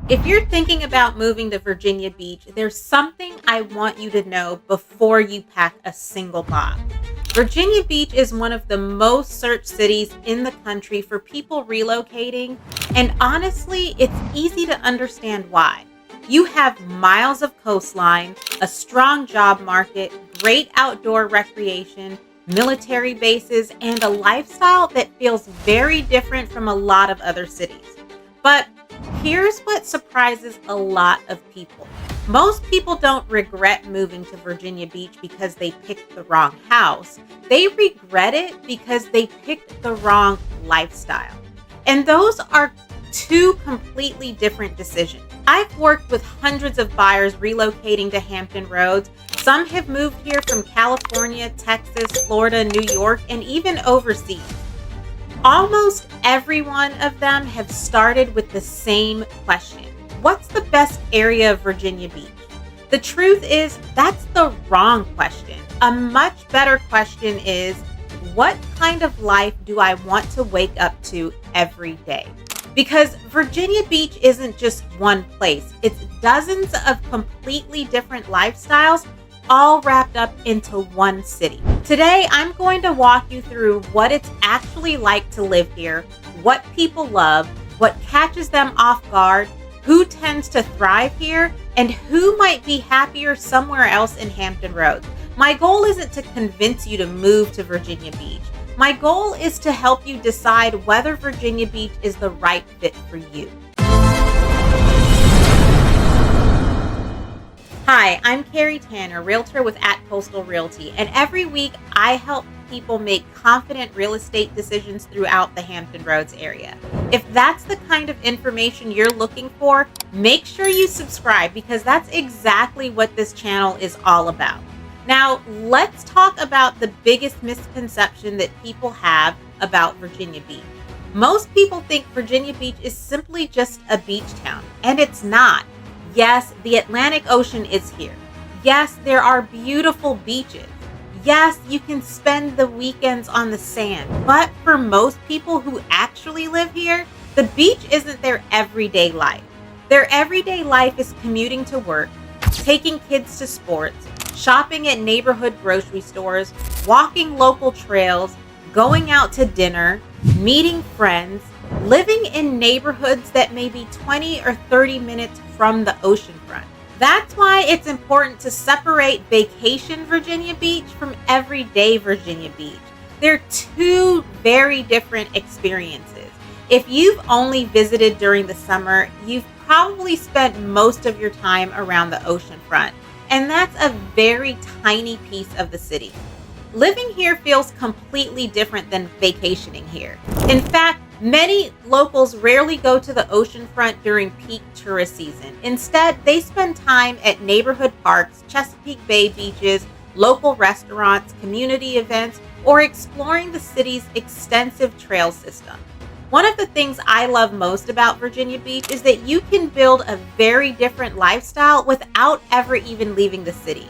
If you're thinking about moving to Virginia Beach, there's something I want you to know before you pack a single box. Virginia Beach is one of the most searched cities in the country for people relocating, and honestly, it's easy to understand why. You have miles of coastline, a strong job market, great outdoor recreation, military bases, and a lifestyle that feels very different from a lot of other cities. But here's what surprises a lot of people. Most people don't regret moving to Virginia Beach because they picked the wrong house. They regret it because they picked the wrong lifestyle. And those are two completely different decisions. I've worked with hundreds of buyers relocating to Hampton Roads. Some have moved here from California, Texas, Florida, New York, and even overseas. Almost every one of them have started with the same question. What's the best area of Virginia Beach? The truth is, that's the wrong question. A much better question is, what kind of life do I want to wake up to every day? Because Virginia Beach isn't just one place. It's dozens of completely different lifestyles all wrapped up into one city. Today, I'm going to walk you through what it's actually like to live here, what people love, what catches them off guard, who tends to thrive here, and who might be happier somewhere else in Hampton Roads. My goal isn't to convince you to move to Virginia Beach. My goal is to help you decide whether Virginia Beach is the right fit for you. Hi, I'm Carrie Tanner, realtor with @Coastal Realty, and every week I help people make confident real estate decisions throughout the Hampton Roads area. If that's the kind of information you're looking for, make sure you subscribe because that's exactly what this channel is all about. Now, let's talk about the biggest misconception that people have about Virginia Beach. Most people think Virginia Beach is simply just a beach town, and it's not. Yes, the Atlantic Ocean is here. Yes, there are beautiful beaches. Yes, you can spend the weekends on the sand. But for most people who actually live here, the beach isn't their everyday life. Their everyday life is commuting to work, taking kids to sports, shopping at neighborhood grocery stores, walking local trails, going out to dinner, meeting friends, living in neighborhoods that may be 20 or 30 minutes from the oceanfront. That's why it's important to separate vacation Virginia Beach from everyday Virginia Beach. They're two very different experiences. If you've only visited during the summer, you've probably spent most of your time around the oceanfront, and that's a very tiny piece of the city. Living here feels completely different than vacationing here. In fact, many locals rarely go to the oceanfront during peak tourist season. Instead, they spend time at neighborhood parks, Chesapeake Bay beaches, local restaurants, community events, or exploring the city's extensive trail system. One of the things I love most about Virginia Beach is that you can build a very different lifestyle without ever even leaving the city.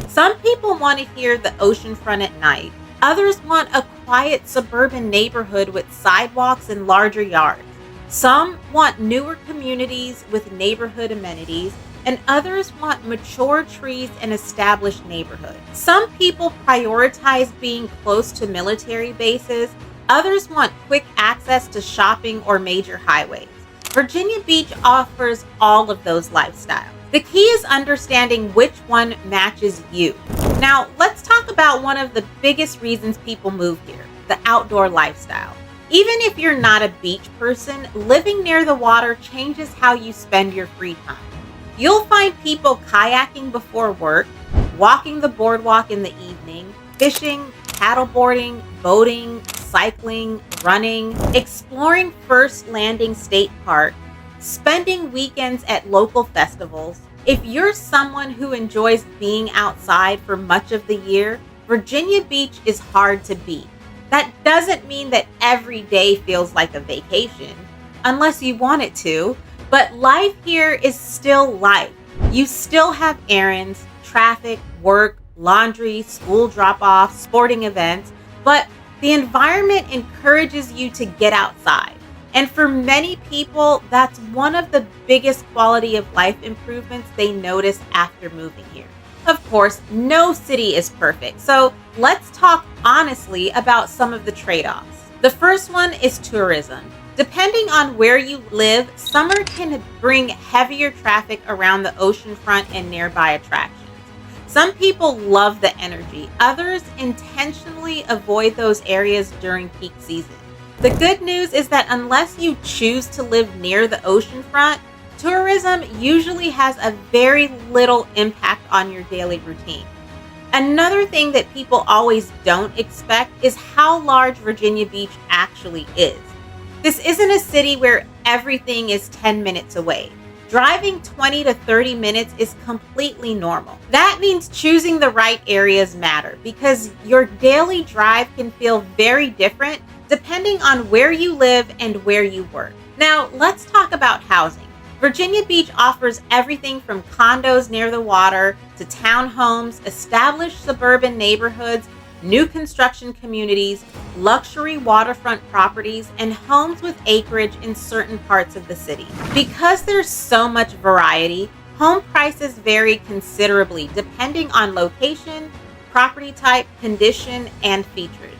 Some people want to hear the oceanfront at night. Others want a quiet suburban neighborhood with sidewalks and larger yards. Some want newer communities with neighborhood amenities, and others want mature trees and established neighborhoods. Some people prioritize being close to military bases. Others want quick access to shopping or major highways. Virginia Beach offers all of those lifestyles. The key is understanding which one matches you. Now, let's talk about one of the biggest reasons people move here, the outdoor lifestyle. Even if you're not a beach person, living near the water changes how you spend your free time. You'll find people kayaking before work, walking the boardwalk in the evening, fishing, paddleboarding, boating, cycling, running, exploring First Landing State Park, spending weekends at local festivals. If you're someone who enjoys being outside for much of the year, Virginia Beach is hard to beat. That doesn't mean that every day feels like a vacation, unless you want it to, but life here is still life. You still have errands, traffic, work, laundry, school drop-offs, sporting events, but the environment encourages you to get outside. And for many people, that's one of the biggest quality of life improvements they notice after moving here. Of course, no city is perfect, so let's talk honestly about some of the trade-offs. The first one is tourism. Depending on where you live, summer can bring heavier traffic around the oceanfront and nearby attractions. Some people love the energy, others intentionally avoid those areas during peak season. The good news is that unless you choose to live near the oceanfront, tourism usually has a very little impact on your daily routine. Another thing that people always don't expect is how large Virginia Beach actually is. This isn't a city where everything is 10 minutes away. Driving 20 to 30 minutes is completely normal. That means choosing the right areas matter because your daily drive can feel very different depending on where you live and where you work. Now, let's talk about housing. Virginia Beach offers everything from condos near the water to townhomes, established suburban neighborhoods, new construction communities, luxury waterfront properties, and homes with acreage in certain parts of the city. Because there's so much variety, home prices vary considerably depending on location, property type, condition, and features.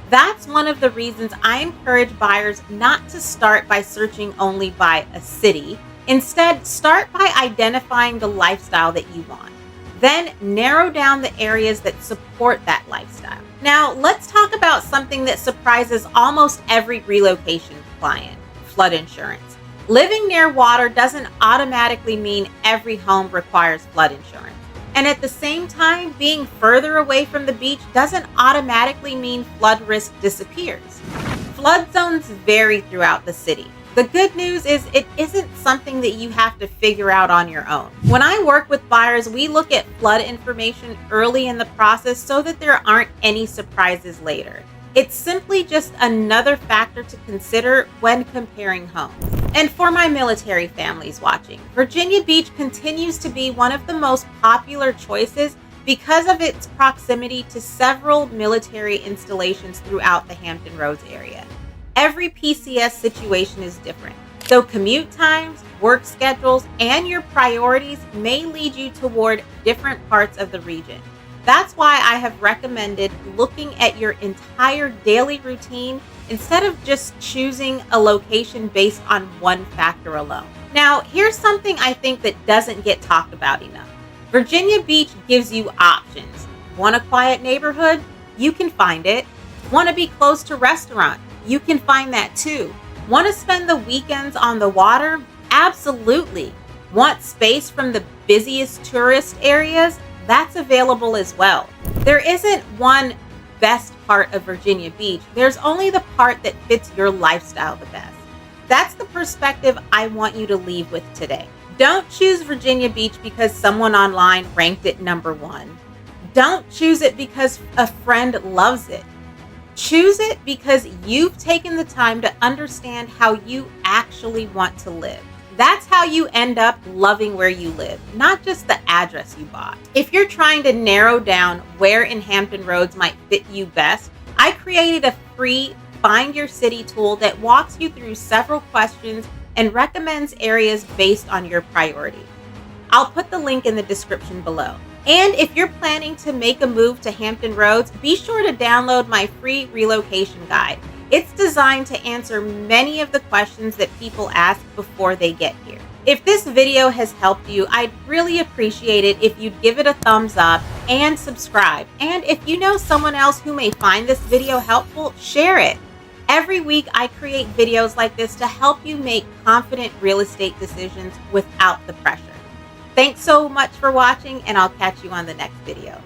That's one of the reasons I encourage buyers not to start by searching only by a city. Instead, start by identifying the lifestyle that you want. Then narrow down the areas that support that lifestyle. Now, let's talk about something that surprises almost every relocation client: flood insurance. Living near water doesn't automatically mean every home requires flood insurance. And at the same time, being further away from the beach doesn't automatically mean flood risk disappears. Flood zones vary throughout the city. The good news is it isn't something that you have to figure out on your own. When I work with buyers, we look at flood information early in the process so that there aren't any surprises later. It's simply just another factor to consider when comparing homes. And for my military families watching, Virginia Beach continues to be one of the most popular choices because of its proximity to several military installations throughout the Hampton Roads area. Every PCS situation is different, so commute times, work schedules, and your priorities may lead you toward different parts of the region. That's why I have recommended looking at your entire daily routine instead of just choosing a location based on one factor alone. Now, here's something I think that doesn't get talked about enough. Virginia Beach gives you options. Want a quiet neighborhood? You can find it. Want to be close to restaurant? You can find that too. Want to spend the weekends on the water? Absolutely. Want space from the busiest tourist areas? That's available as well. There isn't one best part of Virginia Beach. There's only the part that fits your lifestyle the best. That's the perspective I want you to leave with today. Don't choose Virginia Beach because someone online ranked it number one. Don't choose it because a friend loves it. Choose it because you've taken the time to understand how you actually want to live. That's how you end up loving where you live, not just the address you bought. If you're trying to narrow down where in Hampton Roads might fit you best, I created a free Find Your City tool that walks you through several questions and recommends areas based on your priorities. I'll put the link in the description below. And if you're planning to make a move to Hampton Roads, be sure to download my free relocation guide. It's designed to answer many of the questions that people ask before they get here. If this video has helped you, I'd really appreciate it if you'd give it a thumbs up and subscribe. And if you know someone else who may find this video helpful, share it. Every week, I create videos like this to help you make confident real estate decisions without the pressure. Thanks so much for watching, and I'll catch you on the next video.